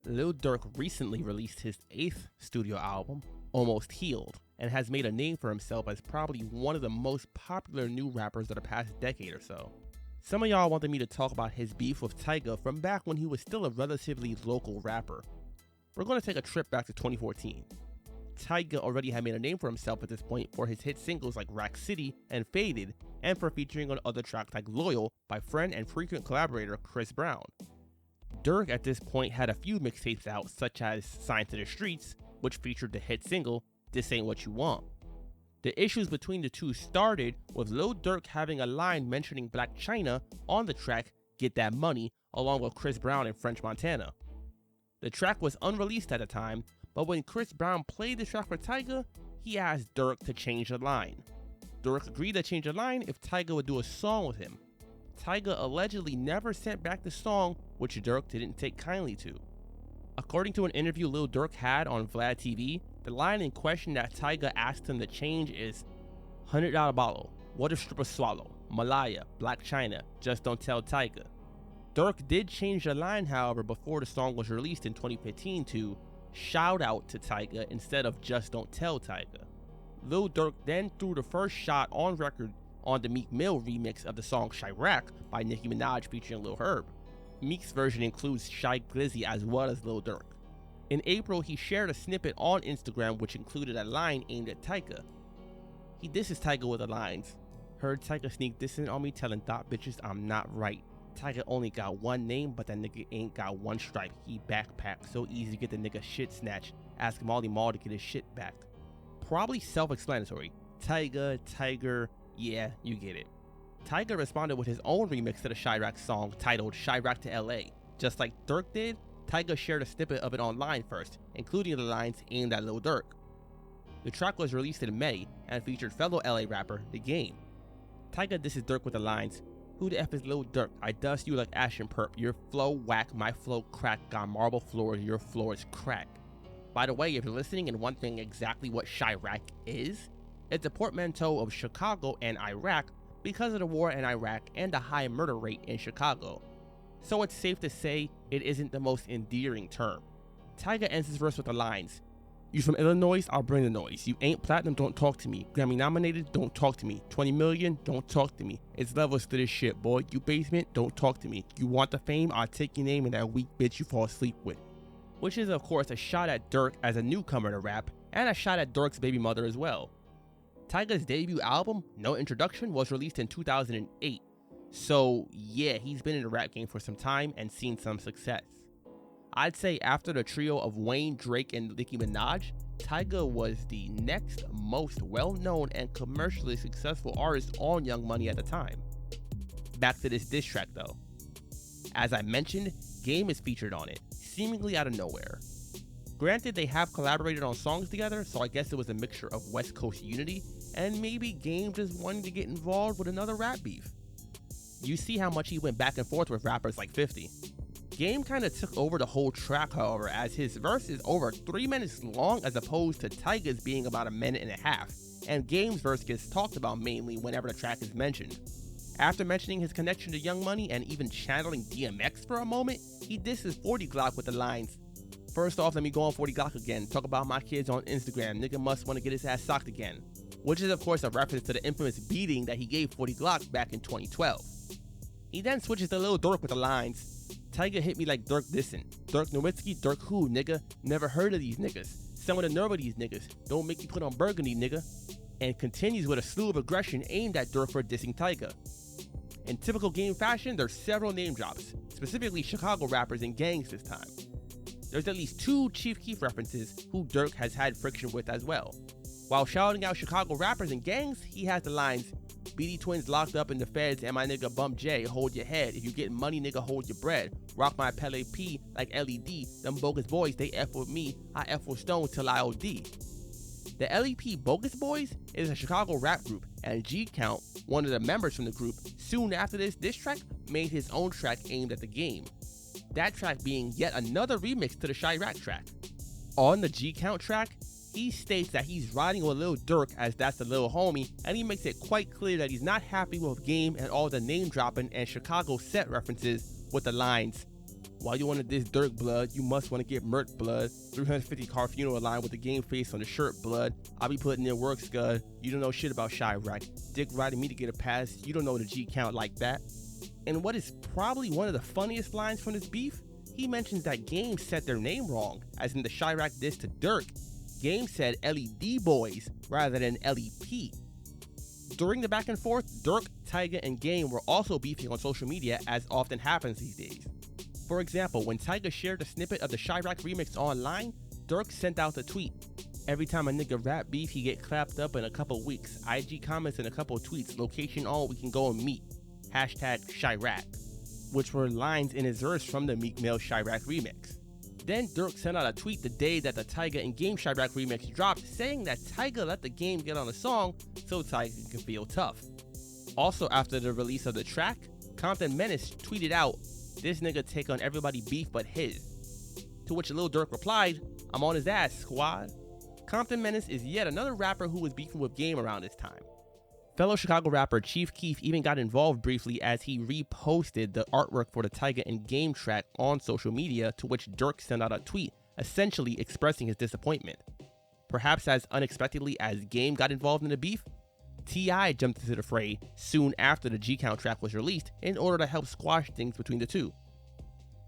Lil Durk recently released his 8th studio album, Almost Healed, and has made a name for himself as probably one of the most popular new rappers of the past decade or so. Some of y'all wanted me to talk about his beef with Tyga from back when he was still a relatively local rapper. We're going to take a trip back to 2014. Tyga already had made a name for himself at this point for his hit singles like Rack City and Faded, and for featuring on other tracks like Loyal by friend and frequent collaborator Chris Brown. Durk at this point had a few mixtapes out, such as Sign to the Streets, which featured the hit single, This Ain't What You Want. The issues between the two started with Lil Durk having a line mentioning Black China on the track Get That Money, along with Chris Brown and French Montana. The track was unreleased at the time, but when Chris Brown played the track for Tyga, he asked Durk to change the line. Durk agreed to change the line if Tyga would do a song with him. Tyga allegedly never sent back the song, which Durk didn't take kindly to. According to an interview Lil Durk had on Vlad TV, the line in question that Tyga asked him to change is $100 bottle, what a stripper swallow, Malaya, Black China, just don't tell Tyga. Durk did change the line, however, before the song was released in 2015 to shout out to Tyga instead of just don't tell Tyga. Lil Durk then threw the first shot on record on the Meek Mill remix of the song Chirac by Nicki Minaj featuring Lil Herb. Meek's version includes Shy Glizzy as well as Lil Durk. In April, he shared a snippet on Instagram which included a line aimed at Tyga. He disses Tyga with the lines, "Heard Tyga sneak dissing on me telling thought bitches I'm not right. Tyga only got one name, but that nigga ain't got one stripe. He backpack, so easy to get the nigga shit snatched. Ask Molly Mall to get his shit back." Probably self-explanatory. Tyga, Tiger, yeah, you get it. Tyga responded with his own remix to the Chirac song titled Chirac to L.A. Just like Durk did, Tyga shared a snippet of it online first, including the lines aimed at Lil Durk. The track was released in May and featured fellow LA rapper The Game. Tyga disses Durk with the lines, "Who the F is Lil Durk? I dust you like ash and perp. Your flow whack, my flow crack. Got marble floors, your floor is crack." By the way, if you're listening and wondering exactly what Chirac is, it's a portmanteau of Chicago and Iraq because of the war in Iraq and the high murder rate in Chicago. So it's safe to say it isn't the most endearing term. Tyga ends his verse with the lines, "You from Illinois? I'll bring the noise. You ain't platinum, don't talk to me. Grammy nominated, don't talk to me. 20 million, don't talk to me. It's levels to this shit, boy. You basement, don't talk to me. You want the fame? I'll take your name and that weak bitch you fall asleep with." Which is of course a shot at Durk as a newcomer to rap, and a shot at Durk's baby mother as well. Tyga's debut album, No Introduction, was released in 2008. So yeah, he's been in the rap game for some time and seen some success. I'd say after the trio of Wayne, Drake, and Nicki Minaj, Tyga was the next most well-known and commercially successful artist on Young Money at the time. Back to this diss track though. As I mentioned, Game is featured on it, seemingly out of nowhere. Granted, they have collaborated on songs together, so I guess it was a mixture of West Coast unity, and maybe Game just wanted to get involved with another rap beef. You see how much he went back and forth with rappers like 50. Game kinda took over the whole track, however, as his verse is over 3 minutes long as opposed to Tyga's being about a minute and a half, and Game's verse gets talked about mainly whenever the track is mentioned. After mentioning his connection to Young Money and even channeling DMX for a moment, he disses 40 Glock with the lines, "First off, let me go on 40 Glock again, talk about my kids on Instagram, nigga must wanna get his ass socked again," which is of course a reference to the infamous beating that he gave 40 Glock back in 2012. He then switches to Lil Durk with the lines, "Tyga hit me like Durk dissing. Dirk Nowitzki, Durk who, nigga? Never heard of these niggas. Some of the nerve of these niggas. Don't make me put on burgundy, nigga." And continues with a slew of aggression aimed at Durk for dissing Tyga. In typical Game fashion, there's several name drops, specifically Chicago rappers and gangs this time. There's at least 2 Chief Keef references who Durk has had friction with as well. While shouting out Chicago rappers and gangs, he has the lines, "BD Twins locked up in the feds and my nigga Bump J, hold your head. If you get money, nigga, hold your bread. Rock my L.E.P like L.E.D. Them bogus boys, they F with me. I F with Stone till I OD." The L.E.P Bogus Boys is a Chicago rap group, and G Count, one of the members from the group, soon after this diss track, made his own track aimed at the Game. That track being yet another remix to the Chirac track. On the G Count track, he states that he's riding with Lil Durk as that's the little homie, and he makes it quite clear that he's not happy with Game and all the name dropping and Chicago set references with the lines, Why you wanna diss Durk, blood? You must wanna get murked, blood. 350 car funeral line with the game face on the shirt, blood. I be putting in work, scud. You don't know shit about Chirac. Dick riding me to get a pass. You don't know the G count like that. And what is probably one of the funniest lines from this beef? He mentions that Game said their name wrong, as in the Chirac diss to Durk. Game said LED boys rather than L.E.P. During the back and forth, Durk, Tyga, and Game were also beefing on social media, as often happens these days. For example, when Tyga shared a snippet of the Chirac remix online, Durk sent out a tweet. Every time a nigga rap beef, he get clapped up in a couple weeks. IG comments and a couple tweets. Location on, we can go and meet. Hashtag Chirac. Which were lines in his verse from the Meek Mill Chirac remix. Then Durk sent out a tweet the day that the Tyga and Game Chirac remix dropped, saying that Tyga let the Game get on the song so Tyga can feel tough. Also after the release of the track, Compton Menace tweeted out, "This nigga take on everybody beef but his." To which Lil Durk replied, "I'm on his ass, squad." Compton Menace is yet another rapper who was beefing with Game around this time. Fellow Chicago rapper Chief Keef even got involved briefly as he reposted the artwork for the Tyga and Game track on social media, to which Durk sent out a tweet essentially expressing his disappointment. Perhaps as unexpectedly as Game got involved in the beef, T.I. jumped into the fray soon after the G Count track was released in order to help squash things between the two.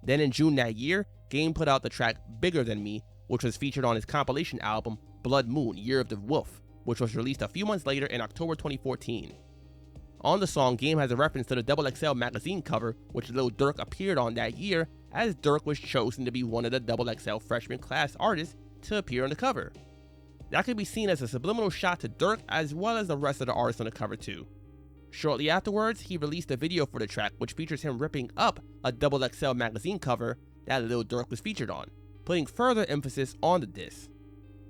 Then in June that year, Game put out the track Bigger Than Me, which was featured on his compilation album Blood Moon, Year of the Wolf, which was released a few months later in October 2014. On the song, Game has a reference to the XXL magazine cover, which Lil Durk appeared on that year, as Durk was chosen to be one of the XXL freshman class artists to appear on the cover. That could be seen as a subliminal shot to Durk as well as the rest of the artists on the cover too. Shortly afterwards, he released a video for the track which features him ripping up a XXL magazine cover that Lil Durk was featured on, putting further emphasis on the diss.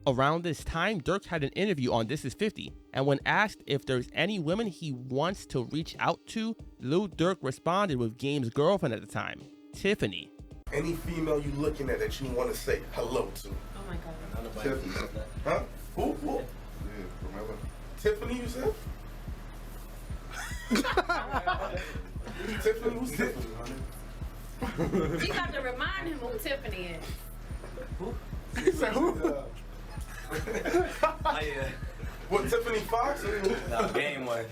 Around this time, Durk had an interview on This Is 50, and when asked if there's any women he wants to reach out to, Lil Durk responded with Game's girlfriend at the time, Tiffany. Any female you looking at that you want to say hello to? Oh my God. Tiffany. Huh? Who? Yeah, remember? Tiffany, you said? Tiffany, who's Tiffany, honey? You got to remind him who Tiffany is. Who? He said who? What, Tiffany Fox? No, Game one.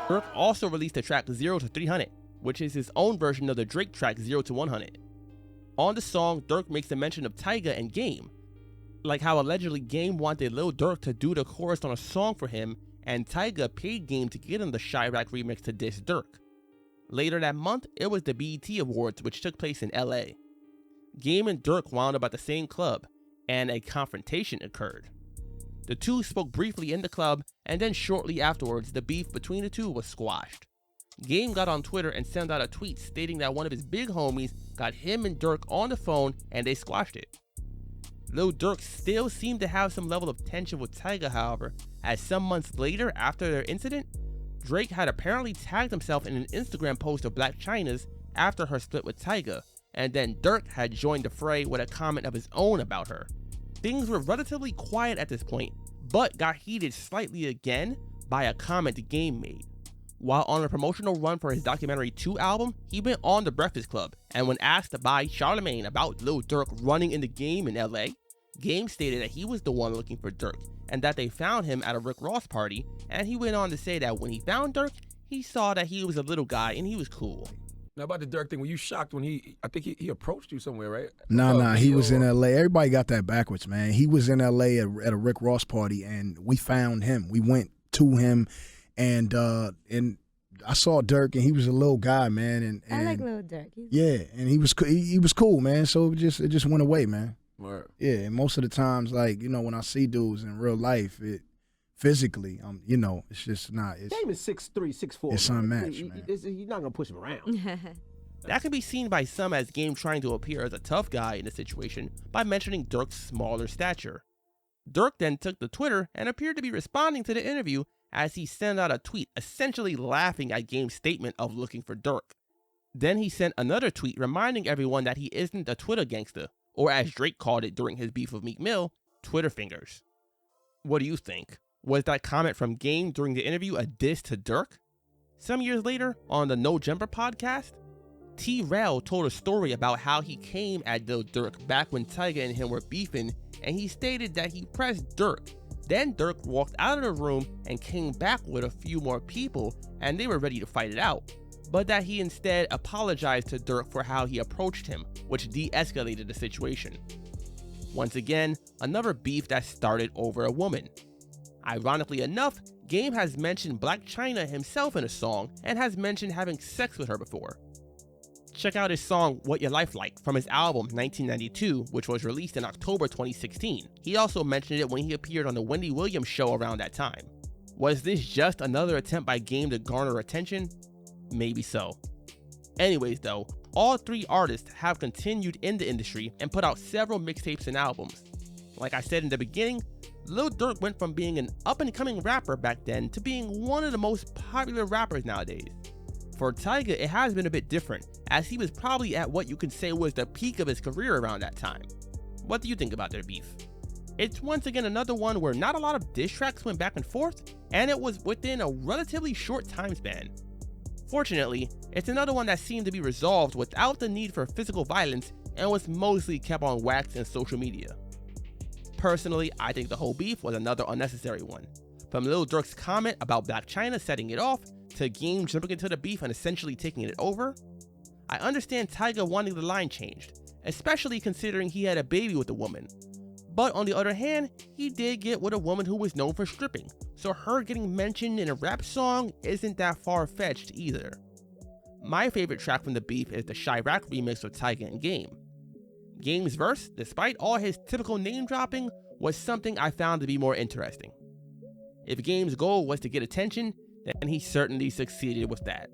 Durk also released the track 0 to 300, which is his own version of the Drake track 0 to 100. On the song, Durk makes a mention of Tyga and Game, like how allegedly Game wanted Lil Durk to do the chorus on a song for him, and Tyga paid Game to get him the Chirac remix to diss Durk. Later that month, it was the BET Awards, which took place in LA. Game and Durk wound up at the same club, and a confrontation occurred. The two spoke briefly in the club, and then shortly afterwards, the beef between the two was squashed. Game got on Twitter and sent out a tweet stating that one of his big homies got him and Durk on the phone and they squashed it. Lil Durk still seemed to have some level of tension with Tyga, however, as some months later after their incident, Drake had apparently tagged himself in an Instagram post of Blac Chyna's after her split with Tyga, and then Durk had joined the fray with a comment of his own about her. Things were relatively quiet at this point, but got heated slightly again by a comment the Game made. While on a promotional run for his Documentary 2 album, he went on The Breakfast Club, and when asked by Charlemagne about Lil Durk running in the Game in LA, Game stated that he was the one looking for Durk, and that they found him at a Rick Ross party, and he went on to say that when he found Durk, he saw that he was a little guy and he was cool. Now about the Durk thing, were you shocked when I think he approached you somewhere, right? Nah, he was in L.A. Everybody got that backwards, man. He was in L.A. at a Rick Ross party, and we found him. We went to him, and I saw Durk, and he was a little guy, man. And I like Lil Durk. And he was cool, man. So it just went away, man. Right. Yeah, and most of the times, like, you know, when I see dudes in real life, physically, you know, it's just not. Game is 6'3", 6'4". It's unmatched, man. You're not gonna push him around. That can be seen by some as Game trying to appear as a tough guy in the situation by mentioning Durk's smaller stature. Durk then took to Twitter and appeared to be responding to the interview as he sent out a tweet essentially laughing at Game's statement of looking for Durk. Then he sent another tweet reminding everyone that he isn't a Twitter gangster, or as Drake called it during his beef with Meek Mill, Twitter fingers. What do you think? Was that comment from Game during the interview a diss to Durk? Some years later, on the No Jumper podcast, T-Rail told a story about how he came at Lil Durk back when Tyga and him were beefing, and he stated that he pressed Durk. Then Durk walked out of the room and came back with a few more people, and they were ready to fight it out, but that he instead apologized to Durk for how he approached him, which de-escalated the situation. Once again, another beef that started over a woman. Ironically enough, Game has mentioned Blac Chyna himself in a song and has mentioned having sex with her before. Check out his song What Your Life Like from his album 1992, which was released in October 2016. He also mentioned it when he appeared on the Wendy Williams show around that time. Was this just another attempt by Game to garner attention? Maybe so. Anyways though, all three artists have continued in the industry and put out several mixtapes and albums. Like I said in the beginning, Lil Durk went from being an up-and-coming rapper back then to being one of the most popular rappers nowadays. For Tyga, it has been a bit different, as he was probably at what you could say was the peak of his career around that time. What do you think about their beef? It's once again another one where not a lot of diss tracks went back and forth, and it was within a relatively short time span. Fortunately, it's another one that seemed to be resolved without the need for physical violence and was mostly kept on wax and social media. Personally, I think the whole beef was another unnecessary one. From Lil Durk's comment about Blac Chyna setting it off, to Game jumping into the beef and essentially taking it over. I understand Tyga wanting the line changed, especially considering he had a baby with the woman. But on the other hand, he did get with a woman who was known for stripping, so her getting mentioned in a rap song isn't that far-fetched either. My favorite track from the beef is the Chirac remix of Tyga and Game. Game's verse, despite all his typical name dropping, was something I found to be more interesting. If Game's goal was to get attention, then he certainly succeeded with that.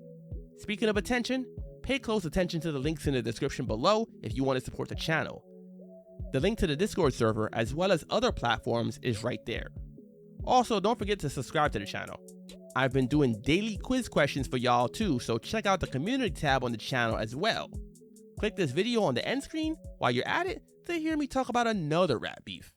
Speaking of attention, pay close attention to the links in the description below if you want to support the channel. The link to the Discord server as well as other platforms is right there. Also, don't forget to subscribe to the channel. I've been doing daily quiz questions for y'all too, so check out the community tab on the channel as well. Click this video on the end screen while you're at it to hear me talk about another rap beef.